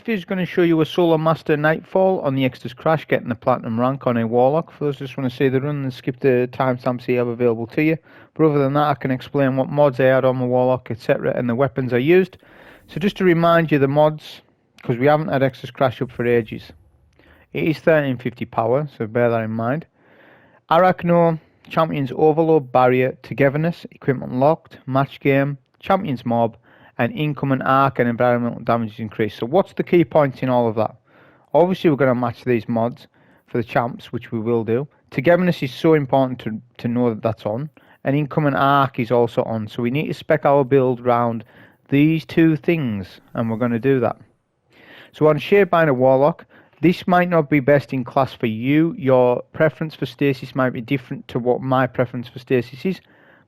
This video is going to show you a solo master Nightfall on the Exodus Crash, getting the platinum rank on a Warlock. For those who just want to see the run and skip the timestamps you have available to you. But other than that, I can explain what mods I add on my Warlock, etc., and the weapons I used. So just to remind you the mods, because we haven't had Exodus Crash up for ages. It is 1350 power, so bear that in mind. Arach No, Champions Overload, Barrier, Togetherness, Equipment Locked, Match Game, Champions Mob, and incoming arc and environmental damage is increased. So what's the key points in all of that? Obviously we're going to match these mods for the champs, which we will do. Togetherness is so important to know that that's on, and incoming arc is also on. So we need to spec our build around these two things, and we're going to do that. So on Shadebinder Warlock, this might not be best in class for you. Your preference for stasis might be different to what my preference for stasis is,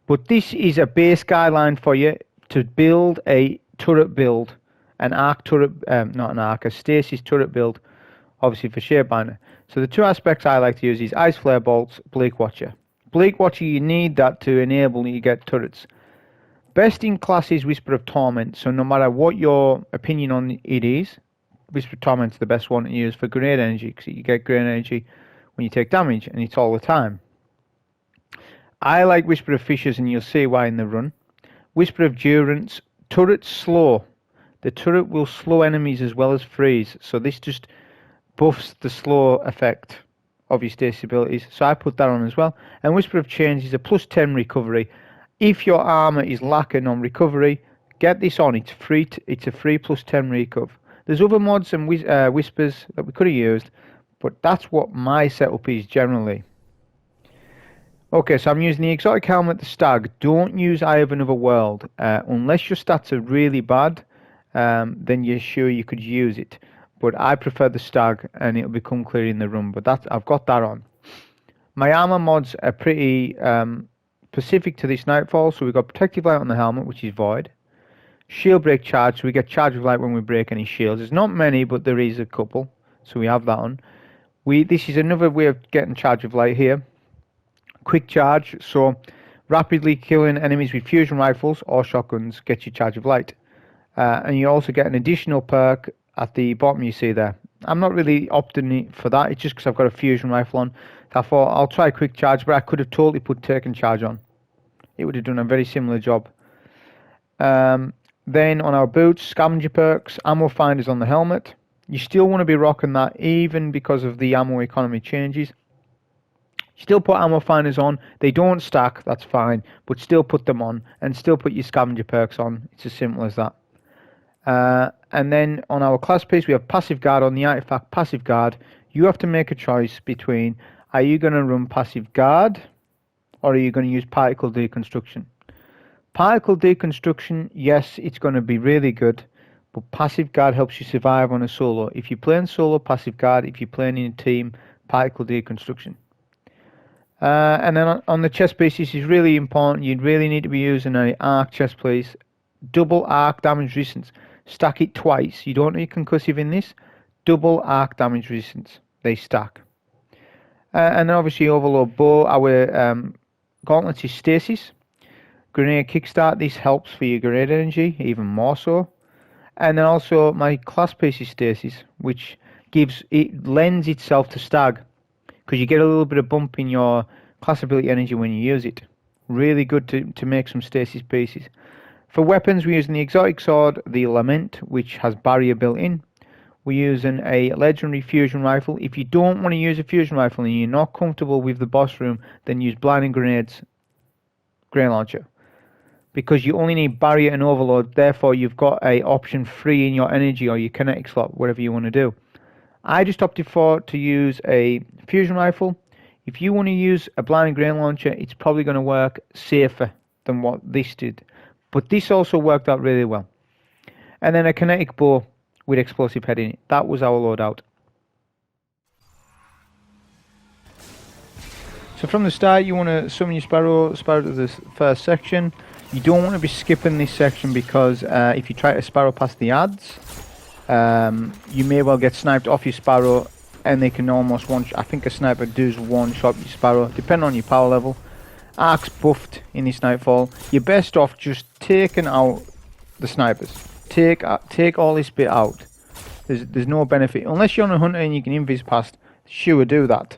but this is a base guideline for you to build a turret build, an arc turret, not an arc, a stasis turret build, obviously for Shadebinder. So the two aspects I like to use is Iceflare bolts, Bleak Watcher. Bleak Watcher, you need that to enable you get turrets. Best in class is Whisper of Torment, so no matter what your opinion on it is, Whisper of Torment's the best one to use for grenade energy, because you get grenade energy when you take damage, and it's all the time. I like Whisper of Fissures, and you'll see why in the run. Whisper of Durance, turret slow. The turret will slow enemies as well as freeze, so this just buffs the slow effect of your stasis abilities, so I put that on as well. And Whisper of Change is a plus 10 recovery. If your armor is lacking on recovery, get this on. It's free. It's a free plus 10 recuv. There's other mods and whispers that we could have used, but that's what my setup is generally. Okay, so I'm using the exotic helmet, the Stag. Don't use Eye of Another World. Unless your stats are really bad, then you're sure you could use it. But I prefer the Stag, and it'll become clear in the run. But I've got that on. My armor mods are pretty specific to this Nightfall. So we've got Protective Light on the helmet, which is Void. Shield Break Charge, so we get Charge of Light when we break any shields. There's not many, but there is a couple. So we have that on. This is another way of getting Charge of Light here. Quick Charge, so rapidly killing enemies with fusion rifles or shotguns gets you Charge of Light. And you also get an additional perk at the bottom you see there. I'm not really opting for that, it's just because I've got a fusion rifle on. So I thought I'll try Quick Charge, but I could have totally put Taken Charge on. It would have done a very similar job. Then on our boots, Scavenger perks, Ammo Finders on the helmet. You still want to be rocking that even because of the ammo economy changes. Still put ammo finders on. They don't stack, that's fine, but still put them on, and still put your scavenger perks on. It's as simple as that. And then on our class piece, we have passive guard on the artifact. Passive guard, you have to make a choice between, are you going to run passive guard, or are you going to use particle deconstruction? Particle deconstruction, yes, it's going to be really good, but passive guard helps you survive on a solo. If you're playing solo, passive guard. If you're playing in a team, particle deconstruction. And then on the chest piece, this is really important. You really need to be using an arc chest piece. Double arc damage resistance. Stack it twice. You don't need concussive in this. Double arc damage resistance. They stack. And then obviously overload bow. Our gauntlets is stasis. Grenade kickstart. This helps for your grenade energy, even more so. And then also my class piece is stasis, which lends itself to Stag, because you get a little bit of bump in your class ability energy when you use it. Really good to make some stasis pieces. For weapons, we're using the exotic sword, the Lament, which has barrier built in. We're using a legendary fusion rifle. If you don't want to use a fusion rifle and you're not comfortable with the boss room, then use blinding grenades, grenade launcher, because you only need barrier and overload. Therefore, you've got a option free in your energy or your kinetic slot, whatever you want to do. I just opted to use a fusion rifle. If you want to use a blinding grenade launcher, it's probably going to work safer than what this did. But this also worked out really well. And then a kinetic bow with explosive head in it. That was our loadout. So from the start, you want to summon your Sparrow to the first section. You don't want to be skipping this section, because if you try to Sparrow past the ads, you may well get sniped off your Sparrow, and they can almost I think a sniper does one shot your Sparrow, depending on your power level. Arc's buffed in this Nightfall. You're best off just taking out the snipers. Take all this bit out. There's no benefit unless you're on a hunter and you can invis past. Sure, do that,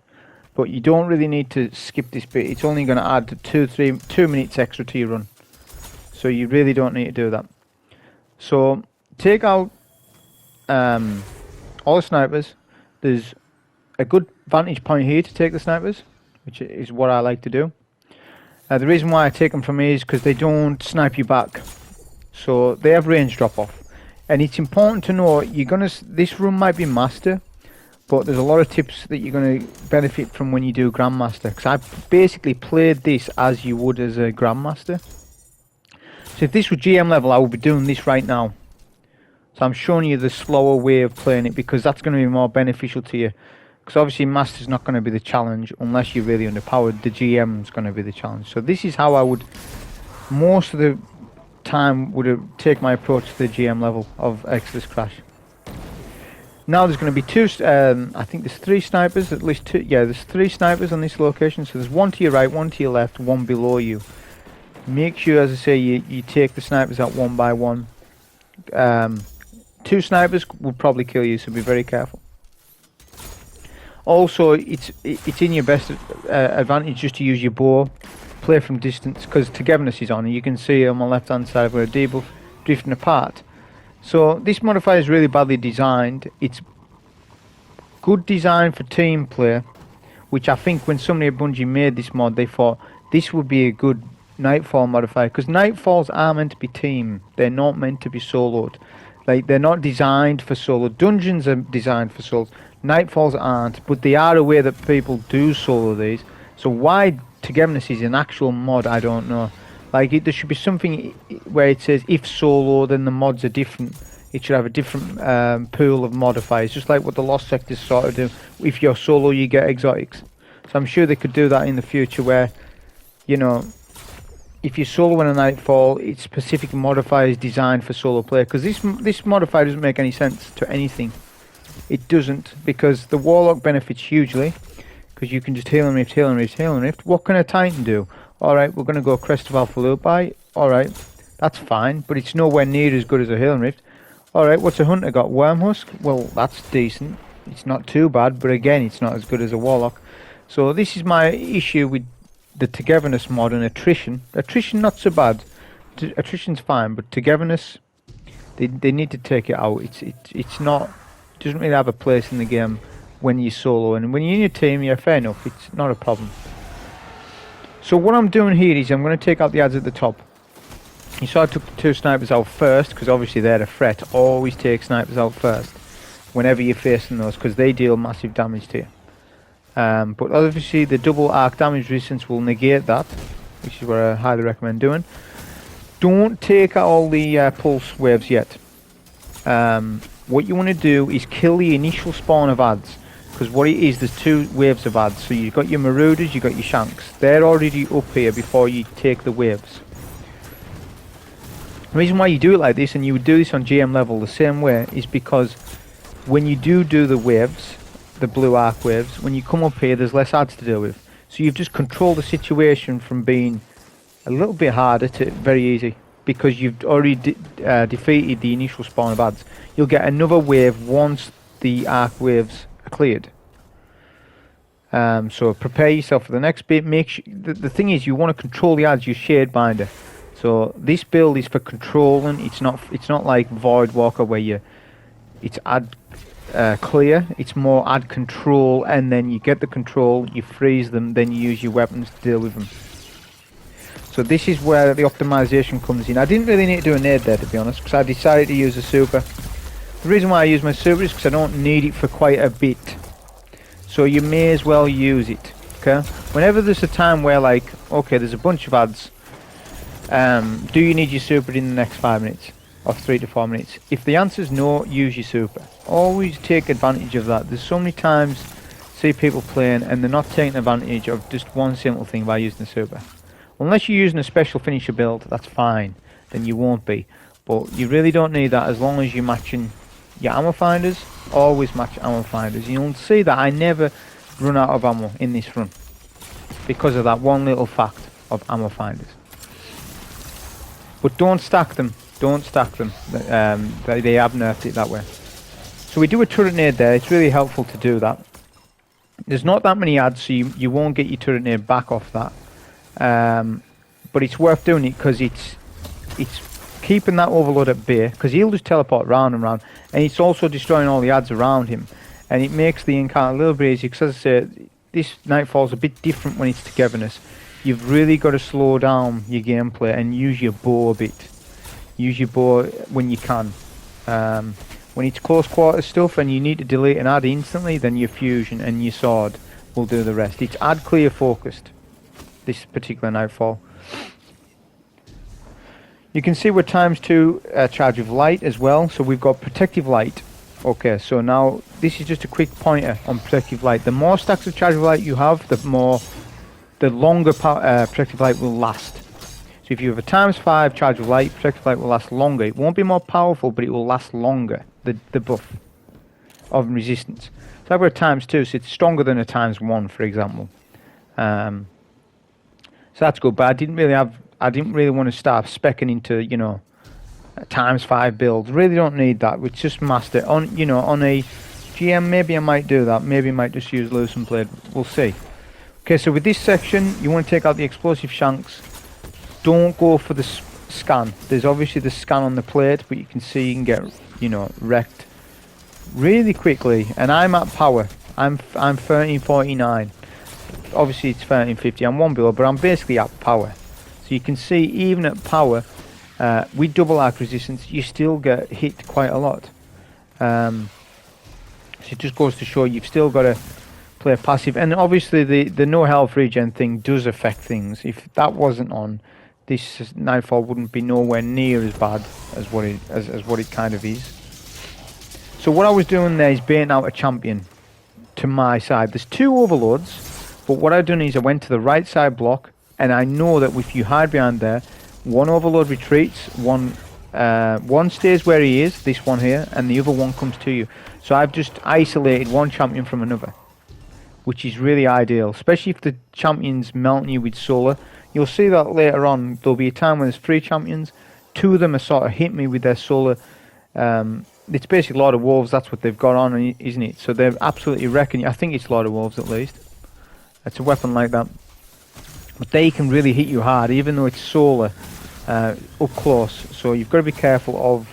but you don't really need to skip this bit. It's only going to add 2 minutes extra to your run, so you really don't need to do that. So take out all the snipers. There's a good vantage point here to take the snipers, which is what I like to do. The reason why I take them from here is because they don't snipe you back, so they have range drop off. And it's important to know this run might be master, but there's a lot of tips that you're going to benefit from when you do grandmaster, because I basically played this as you would as a grandmaster. So if this was GM level, I would be doing this right now. So I'm showing you the slower way of playing it, because that's going to be more beneficial to you. Because obviously master's not going to be the challenge unless you're really underpowered. The GM's going to be the challenge. So this is how I would most of the time take my approach to the GM level of Exodus Crash. Now there's going to be I think there's 3 snipers, at least 2. Yeah, there's 3 snipers on this location. So there's one to your right, one to your left, one below you. Make sure, as I say, you take the snipers out one by one. 2 snipers will probably kill you, so be very careful. Also, it's in your best advantage just to use your bow. Play from distance, because Togetherness is on, and you can see on my left hand side where a debuff drifting apart. So this modifier is really badly designed. It's good design for team play, which I think when somebody at Bungie made this mod, they thought this would be a good Nightfall modifier, because Nightfalls are meant to be team. They're not meant to be soloed. Like, they're not designed for solo. Dungeons are designed for solos. Nightfalls aren't, but they are a way that people do solo these. So why Togetherness is an actual mod, I don't know. Like, there should be something where it says if solo, then the mods are different. It should have a different pool of modifiers, just like what the Lost Sectors sort of do. If you're solo, you get exotics. So I'm sure they could do that in the future, where, you know, if you solo in a Nightfall, it's specific modifiers designed for solo play. Because this modifier doesn't make any sense to anything. It doesn't, because the Warlock benefits hugely, because you can just heal and rift, heal and rift, heal and rift. What can a Titan do? Alright, we're going to go Crest of Alpha Lupi. Alright, that's fine, but it's nowhere near as good as a heal and rift. Alright, what's a Hunter got? Wormhusk? Well, that's decent. It's not too bad, but again, it's not as good as a Warlock. So this is my issue with the Togetherness mod and Attrition. Attrition not so bad. Attrition's fine, but Togetherness, they need to take it out. It's not, it doesn't really have a place in the game when you solo, and when you're in your team, yeah, fair enough, it's not a problem. So what I'm doing here is I'm going to take out the ads at the top. You saw I took the 2 snipers out first, because obviously they're a threat. Always take snipers out first whenever you're facing those, because they deal massive damage to you. But obviously the double arc damage resistance will negate that, which is what I highly recommend doing. Don't take out all the pulse waves yet. What you want to do is kill the initial spawn of ads, because what it is, there's 2 waves of ads. So you've got your Marauders, you've got your Shanks. They're already up here before you take the waves. The reason why you do it like this, and you would do this on GM level the same way, is because when you do the waves, the blue arc waves, when you come up here, there's less ads to deal with. So you've just controlled the situation from being a little bit harder to very easy, because you've already defeated the initial spawn of ads. You'll get another wave once the arc waves are cleared. So prepare yourself for the next bit. Make sure, the thing is, you want to control the ads, your Shadebinder. So this build is for controlling. It's not like Void Walker where it's ad clear. It's more ad control, and then you get the control, you freeze them, then you use your weapons to deal with them. So this is where the optimization comes in. I didn't really need to do a nade there, to be honest, because I decided to use a super. The reason why I use my super is because I don't need it for quite a bit. So you may as well use it, okay? Whenever there's a time where, like, okay, there's a bunch of ads, do you need your super in the next 5 minutes? Or 3 to 4 minutes? If the answer is no, use your super. Always take advantage of that. There's so many times see people playing and they're not taking advantage of just one simple thing by using the super. Unless you're using a special finisher build, that's fine. Then you won't be. But you really don't need that as long as you're matching your ammo finders. Always match ammo finders. You'll see that I never run out of ammo in this run, because of that one little fact of ammo finders. But don't stack them. Don't stack them. They have nerfed it that way. So we do a turret nade there. It's really helpful to do that. There's not that many ads, so you won't get your turret nade back off that. But it's worth doing it because it's keeping that overload at bay, because he'll just teleport round and round, and it's also destroying all the ads around him, and it makes the encounter a little bit easier. Because as I say, this Nightfall's a bit different when it's Togetherness. You've really got to slow down your gameplay and use your bow a bit. Use your bow when you can. When it's close quarter stuff and you need to delete an ad instantly, then your fusion and your sword will do the rest. It's ad clear focused, this particular Nightfall. You can see we're ×2 charge of light as well, so we've got protective light. Okay, so now this is just a quick pointer on protective light. The more stacks of charge of light you have, the longer protective light will last. So if you have a ×5 charge of light, protective light will last longer. It won't be more powerful, but it will last longer, the buff of resistance. So I've got a ×2, so it's stronger than a ×1, for example. So that's good, but I didn't really want to start speccing into, you know, ×5 builds. Really don't need that. We just master on, you know, on a GM. Maybe I might do that. Maybe I might just use Loosen Blade. We'll see. Okay, so with this section, you want to take out the explosive shanks. Don't go for the scan. There's obviously the scan on the plate, but you can see you can get, you know, wrecked really quickly. And I'm at power. I'm 1349. Obviously it's 1350. I'm one below, but I'm basically at power. So you can see even at power, with double arc resistance, you still get hit quite a lot. So it just goes to show you've still got to play passive. And obviously the no health regen thing does affect things. If that wasn't on, this Nightfall wouldn't be nowhere near as bad as what it kind of is. So what I was doing there is baiting out a champion to my side. There's 2 overloads, but what I've done is I went to the right side block, and I know that if you hide behind there, one overload retreats, one stays where he is, this one here, and the other one comes to you. So I've just isolated one champion from another, which is really ideal, especially if the champion's melting you with solar. You'll see that later on. There'll be a time when there's 3 champions. 2 of them are sort of hit me with their solar. It's basically Lord of Wolves. That's what they've got on, isn't it? So they're absolutely wrecking you. I think it's Lord of Wolves at least. It's a weapon like that. But they can really hit you hard, even though it's solar up close. So you've got to be careful of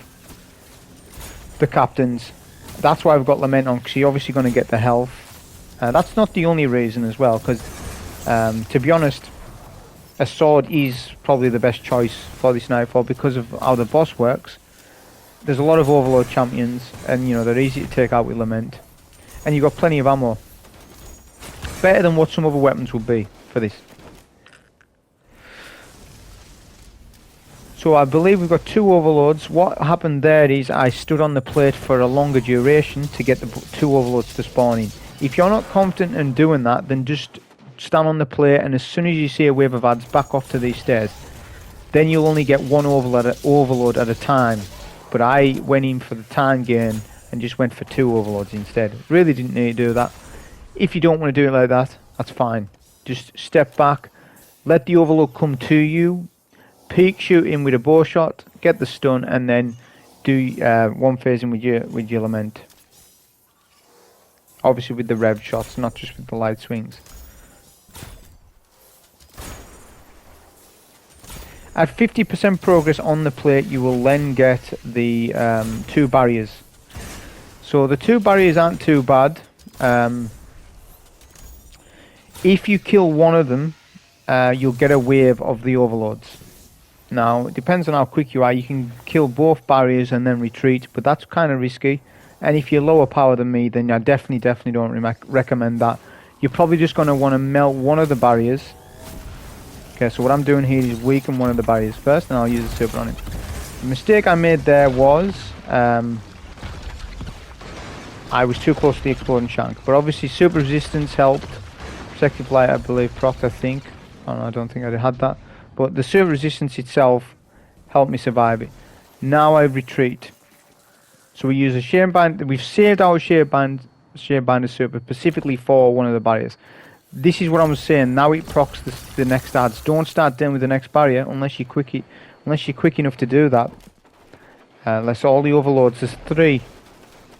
the captains. That's why I've got Lament on, because you're obviously going to get the health. That's not the only reason as well, because to be honest, a sword is probably the best choice for this Nightfall because of how the boss works. There's a lot of overload champions, and you know they're easy to take out with Lament, and you've got plenty of ammo. Better than what some other weapons would be for this. So I believe we've got 2 overloads. What happened there is I stood on the plate for a longer duration to get the 2 overloads to spawn in. If you're not confident in doing that, then just stand on the plate, and as soon as you see a wave of ads, back off to these stairs. Then you'll only get 1 overload at a time. But I went in for the time gain and just went for 2 overloads instead. Really didn't need to do that. If you don't want to do it like that, that's fine. Just step back, let the overload come to you, peek shoot in with a bow shot, get the stun, and then do one phasing with your Lament. Obviously with the rev shots, not just with the light swings. At 50% progress on the plate, you will then get the 2 barriers. So the 2 barriers aren't too bad. If you kill one of them, you'll get a wave of the overloads. Now, it depends on how quick you are. You can kill both barriers and then retreat, but that's kind of risky. And if you're lower power than me, then I definitely don't recommend that. You're probably just going to want to melt one of the barriers. Okay, so what I'm doing here is weaken one of the barriers first, and I'll use the super on it. The mistake I made there was I was too close to the exploding shank, but obviously super resistance helped. Protective light, I believe, proc, I think. Oh, no, I don't think I had that. But the super resistance itself helped me survive it. Now I retreat. So we use a Shadebinder. We've saved our Shadebinder super specifically for one of the barriers. This is what I was saying. Now it procs the next ads. Don't start dealing with the next barrier unless you're quick enough to do that. Unless all the overloads. There's 3.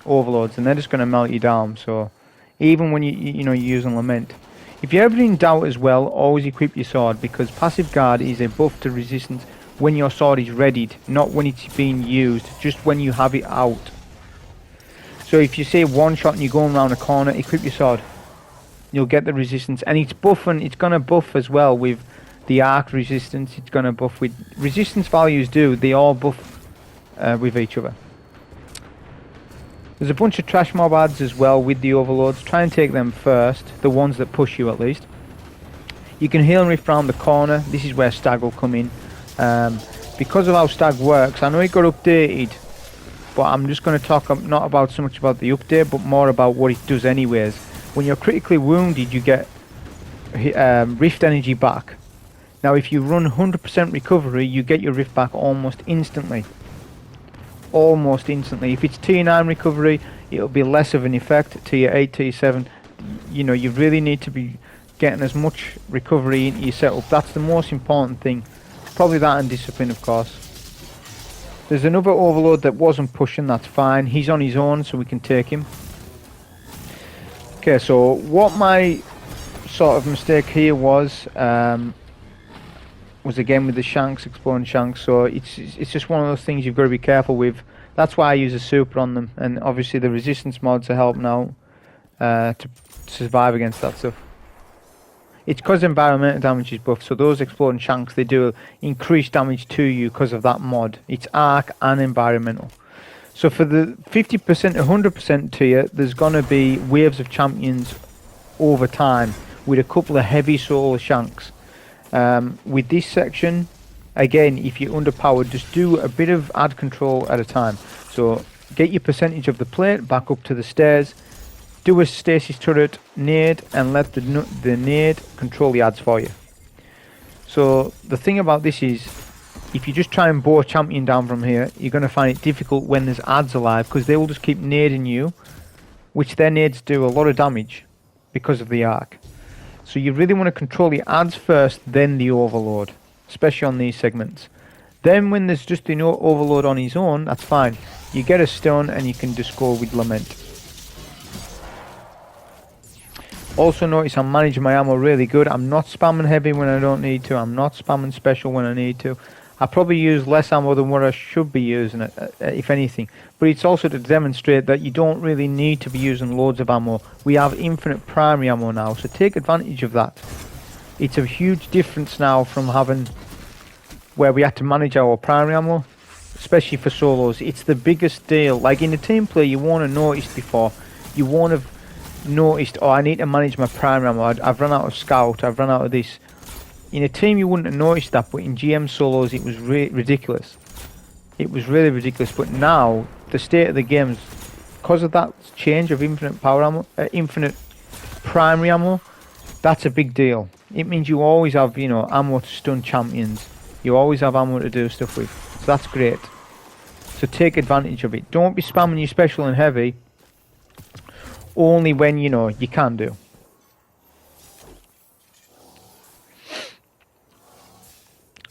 overlords, and they're just going to melt you down. So even when you're using Lament, if you're ever in doubt as well, always equip your sword, because passive guard is a buff to resistance when your sword is readied, not when it's being used, just when you have it out. So if you say one shot and you're going around a corner, equip your sword. You'll get the resistance, and it's buffing. It's gonna buff as well with the arc resistance. It's gonna buff with resistance values. They all buff with each other. There's a bunch of trash mob adds as well with the overlords. Try and take them first, the ones that push you at least. You can heal and rift around the corner. This is where Stag will come in. Because of how Stag works, I know it got updated, but I'm just going to talk not about so much about the update, but more about what it does anyways. When you're critically wounded, you get rift energy back. Now if you run 100% recovery, you get your rift back almost instantly. Almost instantly. If it's tier 9 recovery, it'll be less of an effect. Tier 8, tier 7, you know, you really need to be getting as much recovery into your setup. That's the most important thing. Probably that and discipline, of course. There's another overlord that wasn't pushing, that's fine. He's on his own, so we can take him. Okay, so what my sort of mistake here was again with the shanks, exploring shanks. So it's just one of those things you've got to be careful with. That's why I use a super on them, and obviously the resistance mods are helping out to survive against that stuff. It's because environmental damage is buffed, so those exploding shanks, they do increased damage to you because of that mod. It's arc and environmental. So for the 50% to 100% tier, there's going to be waves of champions over time with a couple of heavy solo shanks. With this section, again, if you're underpowered, just do a bit of ad control at a time. So get your percentage of the plate back up to the stairs, do a stasis turret nade, and let the nade control the ads for you. So the thing about this is, if you just try and bow a champion down from here, you're going to find it difficult when there's ads alive, because they will just keep nading you, which their nades do a lot of damage because of the arc. So you really want to control the ads first, then the overload, especially on these segments. Then when there's just an overload on his own, that's fine. You get a stone and you can just go with Lament. Also notice I'm managing my ammo really good. I'm not spamming heavy when I don't need to. I'm not spamming special when I need to. I probably use less ammo than what I should be using, if anything. But it's also to demonstrate that you don't really need to be using loads of ammo. We have infinite primary ammo now, so take advantage of that. It's a huge difference now from having where we had to manage our primary ammo, especially for solos. It's the biggest deal. Like in a team play, you won't have noticed before. You won't have noticed, oh, I need to manage my primary ammo. I've run out of scout. I've run out of this. In a team, you wouldn't have noticed that, but in GM solos, it was ridiculous. It was really ridiculous. But now, the state of the games, because of that change of infinite power ammo, infinite primary ammo, that's a big deal. It means you always have, you know, ammo to stun champions. You always have ammo to do stuff with. So that's great. So take advantage of it. Don't be spamming your special and heavy only when, you know, you can do.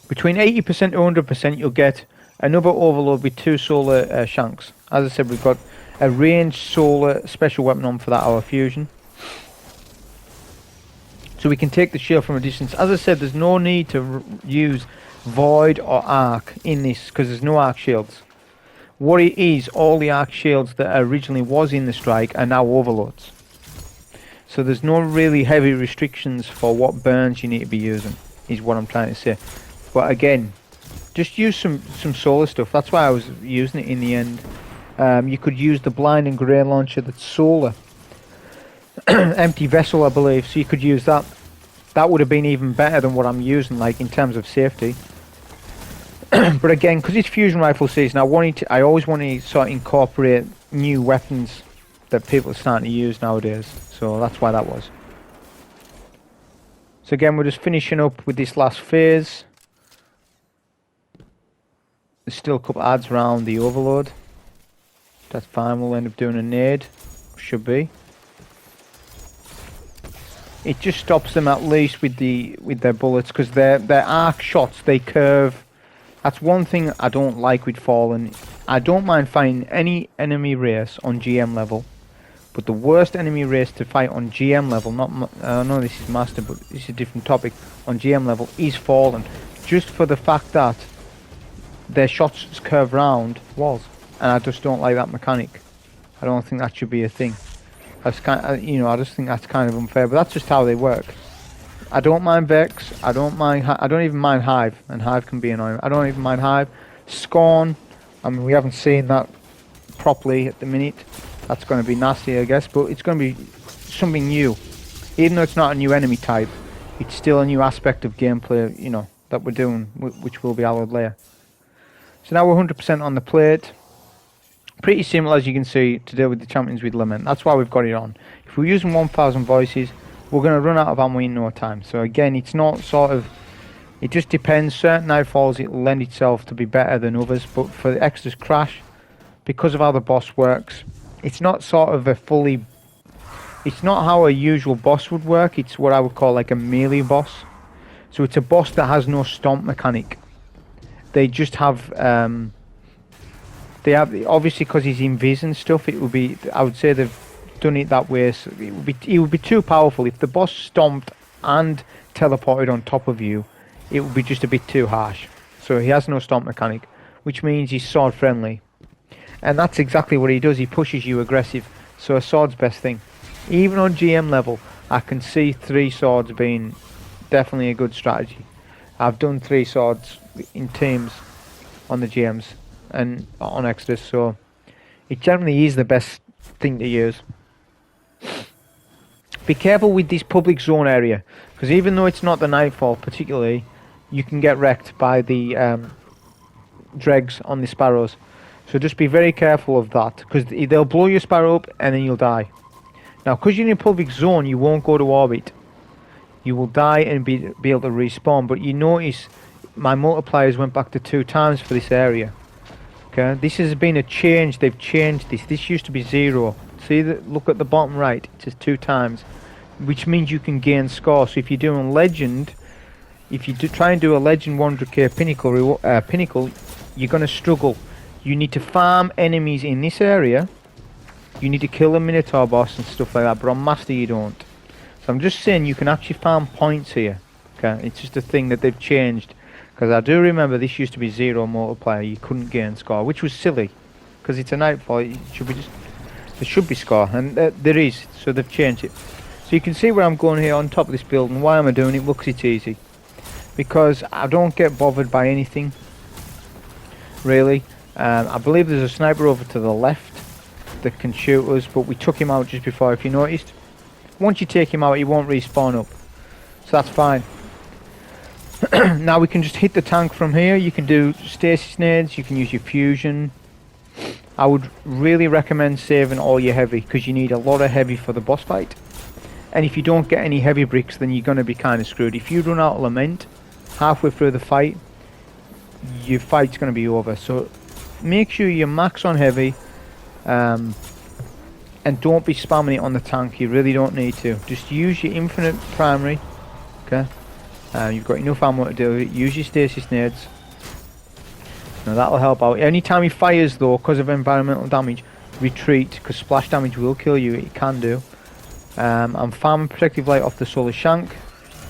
Between 80% to 100%, you'll get another overload with 2 solar shanks. As I said, we've got a ranged solar special weapon on for that hour fusion. So we can take the shield from a distance. As I said, there's no need to use void or arc in this, because there's no arc shields. What it is, all the arc shields that originally was in the strike are now overloads. So there's no really heavy restrictions for what burns you need to be using, is what I'm trying to say. But again, just use some solar stuff. That's why I was using it in the end. You could use the blind and grey launcher that's solar. Empty vessel, I believe, so you could use that. That would have been even better than what I'm using, like in terms of safety. But again, because it's fusion rifle season, I always want to sort of incorporate new weapons that people are starting to use nowadays. So that's why that was. So again, we're just finishing up with this last phase. There's still a couple ads around the overload. That's fine, we'll end up doing a nade. Should be. It just stops them at least with their bullets, because their arc shots, they curve. That's one thing I don't like with Fallen. I don't mind fighting any enemy race on GM level, but the worst enemy race to fight on GM level, I know this is Master, but this is a different topic, on GM level is Fallen, just for the fact that their shots curve round walls, and I just don't like that mechanic. I don't think that should be a thing. That's I just think that's kind of unfair, but that's just how they work. I don't mind Vex, I don't even mind Hive, and Hive can be annoying. I don't even mind Hive. Scorn, I mean, we haven't seen that properly at the minute. That's going to be nasty, I guess, but it's going to be something new. Even though it's not a new enemy type, it's still a new aspect of gameplay, that we're doing, which will be Hallowed Lair. So now we're 100% on the plate. Pretty simple, as you can see, to deal with the champions with Lament. That's why we've got it on. If we're using 1000 voices, we're going to run out of ammo in no time. So again, it's not sort of... It just depends. Certain Nightfalls, it will lend itself to be better than others. But for the Exodus Crash, because of how the boss works, it's not sort of a fully... It's not how a usual boss would work. It's what I would call like a melee boss. So it's a boss that has no stomp mechanic. They just have... They have, obviously, because he's invis and stuff, it would be... I would say they've done it that way. So it would be too powerful. If the boss stomped and teleported on top of you, it would be just a bit too harsh. So he has no stomp mechanic, which means he's sword friendly. And that's exactly what he does. He pushes you aggressive. So a sword's best thing. Even on GM level, I can see 3 swords being definitely a good strategy. I've done 3 swords in teams on the GMs and on Exodus, so it generally is the best thing to use. Be careful with this public zone area, because even though it's not the Nightfall particularly, you can get wrecked by the dregs on the sparrows. So just be very careful of that, because they'll blow your sparrow up and then you'll die. Now, because you're in a public zone, you won't go to orbit. You will die and be able to respawn. But you notice my multipliers went back to 2 times for this area. Okay, this has been a change. They've changed this. This used to be 0. See, look at the bottom right. It says 2 times, which means you can gain score. So if you're doing Legend, if you try and do a Legend 100K Pinnacle, you're going to struggle. You need to farm enemies in this area. You need to kill a Minotaur boss and stuff like that. But on Master, you don't. So I'm just saying you can actually farm points here. Okay, it's just a thing that they've changed. Because I do remember this used to be 0 multiplier. You couldn't gain score, which was silly. Because it's a Nightfall. It should be there should be score, and there is. So they've changed it. So you can see where I'm going here on top of this building. Why am I doing it? Looks it's easy. Because I don't get bothered by anything. Really. I believe there's a sniper over to the left that can shoot us, but we took him out just before, if you noticed. Once you take him out, he won't respawn up. So that's fine. Now we can just hit the tank from here. You can do stasis nades, you can use your fusion. I would really recommend saving all your heavy, because you need a lot of heavy for the boss fight. And if you don't get any heavy bricks, then you're going to be kind of screwed. If you run out of Lament halfway through the fight, your fight's going to be over. So make sure you max on heavy, and don't be spamming it on the tank. You really don't need to. Just use your infinite primary. Okay, you've got enough ammo to do it. Use your stasis nades. Now that'll help out. Anytime he fires though, because of environmental damage, retreat, because splash damage will kill you. It can do. I'm farming protective light off the solar shank,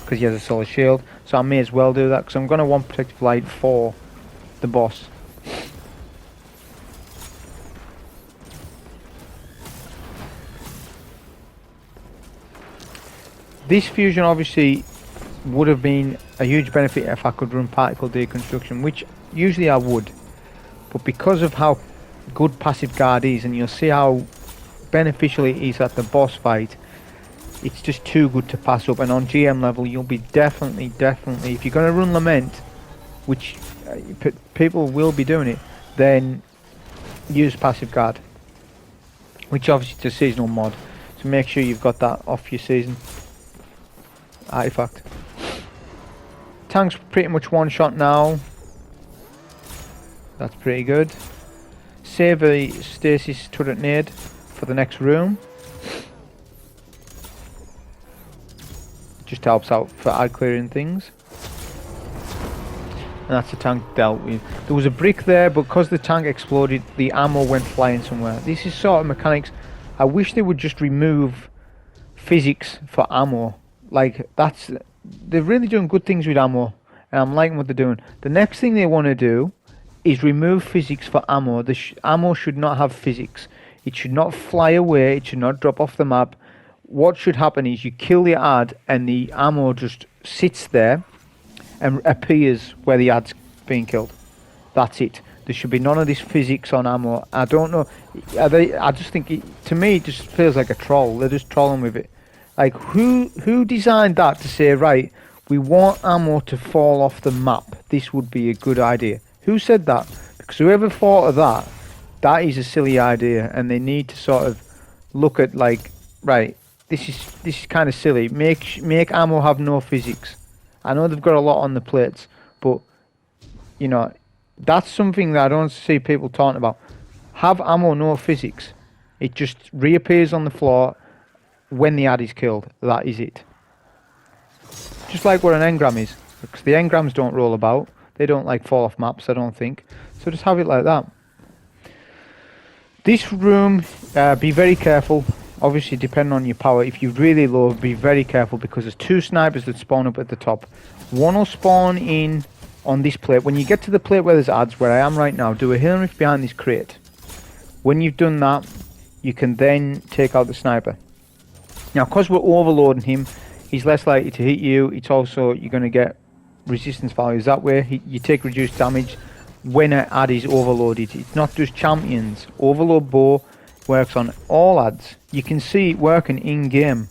because he has a solar shield. So I may as well do that, because I'm going to want protective light for the boss. This fusion obviously would have been a huge benefit if I could run particle deconstruction, which usually I would, but because of how good passive guard is, and you'll see how beneficial it is at the boss fight, it's just too good to pass up. And on GM level, you'll be definitely, if you're going to run Lament, which people will be doing it, then use passive guard, which obviously is a seasonal mod, so make sure you've got that off your season artifact. Tank's pretty much one shot now. That's pretty good. Save a stasis turret nade for the next room. Just helps out for ad clearing things. and that's the tank dealt with. There was a brick there, but because the tank exploded, the ammo went flying somewhere. This is sort of mechanics. I wish they would just remove physics for ammo. Like, they're really doing good things with ammo, and I'm liking what they're doing. The next thing they want to do is remove physics for ammo. The ammo should not have physics. It should not fly away. It should not drop off the map. What should happen is you kill the ad, and the ammo just sits there and appears where the ad's being killed. That's it. There should be none of this physics on ammo. I don't know. I just think, to me, it just feels like a troll. They're just trolling with it. Like, who designed that to say, right, we want ammo to fall off the map? This would be a good idea. Who said that? Because whoever thought of that, that is a silly idea, and they need to sort of look at, like, right, this is kind of silly. Make ammo have no physics. I know they've got a lot on the plates, but you know, that's something that I don't see people talking about. Have ammo no physics. It just reappears on the floor when the ad is killed. That is it. Just like what an engram is, because the engrams don't roll about. They don't like fall off maps, I don't think. So just have it like that. This room, be very careful. Obviously, depending on your power, if you're really low, be very careful, because there's 2 snipers that spawn up at the top. One will spawn in on this plate. When you get to the plate where there's ads, where I am right now, do a Helm rift behind this crate. When you've done that, you can then take out the sniper. Now, because we're overloading him, he's less likely to hit you. It's also, you're going to get resistance values that way. You take reduced damage when an ad is overloaded. It's not just champions. Overload bow works on all ads. You can see it working in game.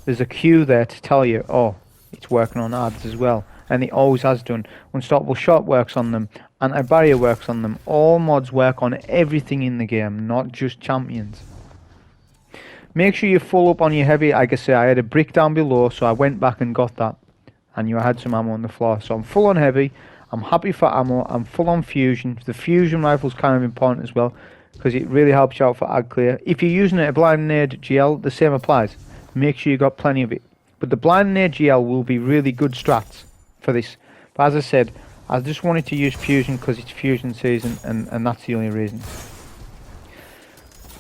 There's a cue there to tell you, oh, it's working on ads as well, and it always has done. Unstoppable shot works on them, anti-barrier works on them. All mods work on everything in the game, not just champions. Make sure you're full up on your heavy. Like I say, I had a brick down below, so I went back and got that, and I had some ammo on the floor. So I'm full on heavy. I'm happy for ammo. I'm full on fusion. The fusion rifle is kind of important as well, because it really helps you out for ad clear. If you're using a blind nade GL, the same applies. Make sure you got plenty of it. But the blind nade GL will be really good strats for this. But as I said, I just wanted to use fusion because it's fusion season, and that's the only reason.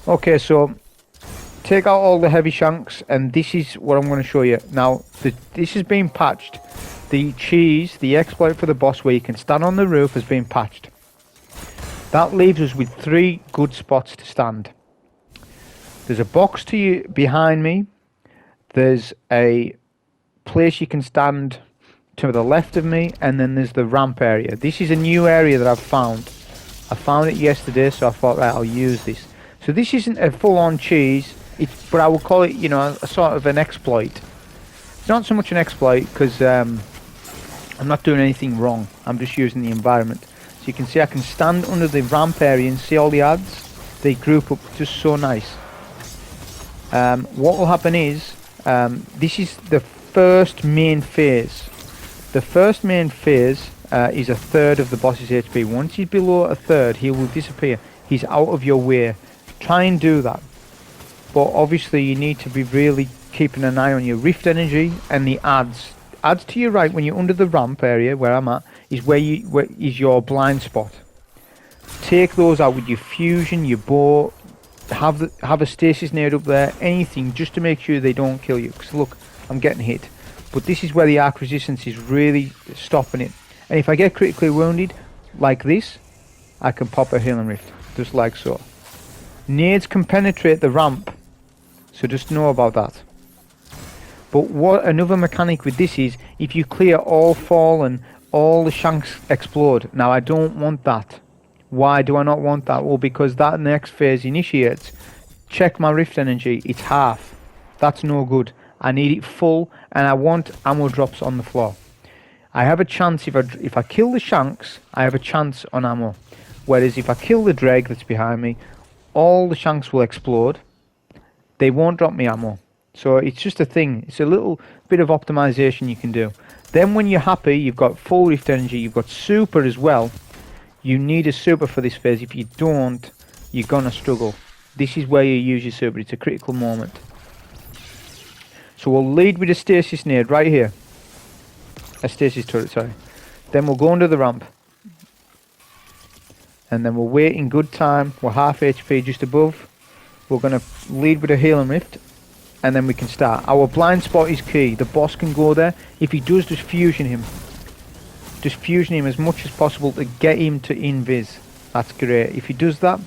Okay, so take out all the heavy shanks, and this is what I'm going to show you. Now, this has been patched. The cheese, the exploit for the boss where you can stand on the roof, has been patched. That leaves us with 3 good spots to stand. There's a box to you behind me. There's a place you can stand to the left of me, and then there's the ramp area. This is a new area that I've found. I found it yesterday, so I thought, right, I'll use this. So this isn't a full-on cheese, but I would call it, you know, a sort of an exploit. It's not so much an exploit because I'm not doing anything wrong. I'm just using the environment. So you can see I can stand under the ramp area and see all the ads. They group up just so nice. What will happen is, this is the first main phase. The first main phase is a third of the boss's HP. Once he's below a third, he will disappear. He's out of your way. Try and do that. But obviously you need to be really keeping an eye on your rift energy and the ads. Ads to your right when you're under the ramp area where I'm at is where is your blind spot. Take those out with your fusion, your bow. Have a stasis nade up there, anything, just to make sure they don't kill you. Because look, I'm getting hit. But this is where the arc resistance is really stopping it. And if I get critically wounded, like this, I can pop a healing rift, just like so. Nades can penetrate the ramp, so just know about that. But what another mechanic with this is, if you clear all fallen, all the shanks explode. Now I don't want that. Why do I not want that? Well, because that next phase initiates. Check my rift energy, it's half. That's no good. I need it full, and I want ammo drops on the floor. I have a chance, if I kill the shanks, I have a chance on ammo. Whereas if I kill the dreg that's behind me, all the shanks will explode. They won't drop me ammo. So it's just a thing. It's a little bit of optimization you can do. Then when you're happy, you've got full rift energy, you've got super as well. You need a super for this phase. If you don't, you're gonna struggle. This is where you use your super. It's a critical moment. So we'll lead with a stasis nade right here. A stasis turret, sorry. Then we'll go under the ramp. and then we'll wait in good time. We're half HP just above. We're going to lead with a Healing Rift, and then we can start. Our blind spot is key. The boss can go there. If he does, just fusion him. Just fusion him as much as possible to get him to invis. That's great. If he does that,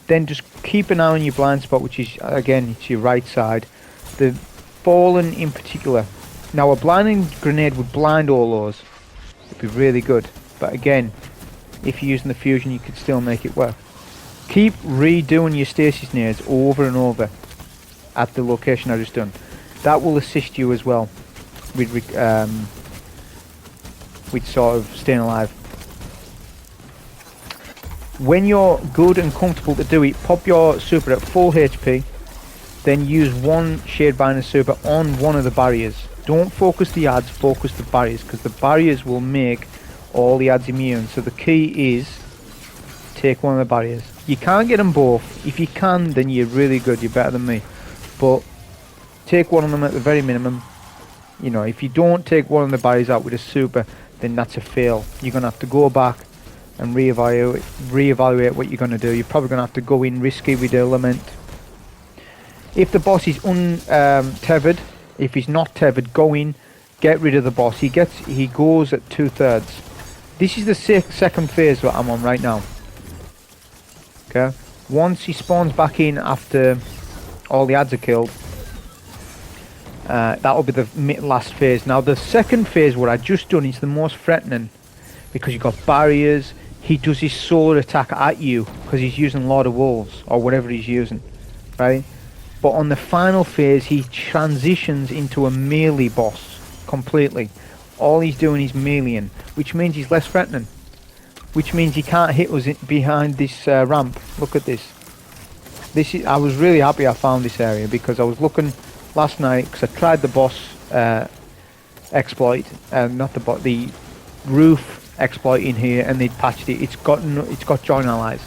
then just keep an eye on your blind spot, which is, again, it's your right side. The Fallen in particular. Now, a blinding grenade would blind all those. It'd be really good. But again, if you're using the fusion, you could still make it work. Keep redoing your stasis nades over and over at the location I just done. That will assist you as well with sort of staying alive. When you're good and comfortable to do it, pop your super at full HP, then use one Shadebinder super on one of the barriers. Don't focus the ads, focus the barriers, because the barriers will make all the ads immune. So the key is take one of the barriers. You can't get them both. If you can, then you're really good, you're better than me. But take one of them at the very minimum. You know, if you don't take one of the barriers out with a super, then that's a fail. You're going to have to go back and reevaluate what you're going to do. You're probably going to have to go in risky with the Lament. If the boss is untethered, if he's not tethered, go in, get rid of the boss. He goes at 2/3. This is the second phase that I'm on right now. Okay. Once he spawns back in after all the ads are killed, that'll be the last phase. Now the second phase, what I just done, is the most threatening because you've got barriers. He does his solar attack at you because he's using Lord of Wolves or whatever he's using, right? But on the final phase, he transitions into a melee boss completely. All he's doing is meleeing, which means he's less threatening. Which means he can't hit us behind this ramp. Look at this. I was really happy I found this area because I was looking last night because I tried the boss exploit, not the bot, the roof exploit in here, and they'd patched it. It's got join allies.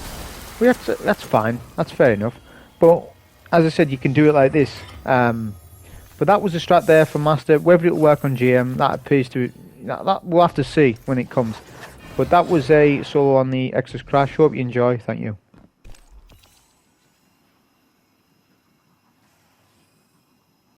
Well, that's fine. That's fair enough. But as I said, you can do it like this. But that was a strat there for Master. Whether it'll work on GM, that appears to. That we'll have to see when it comes. But that was a solo on the Exodus Crash. Hope you enjoy. Thank you.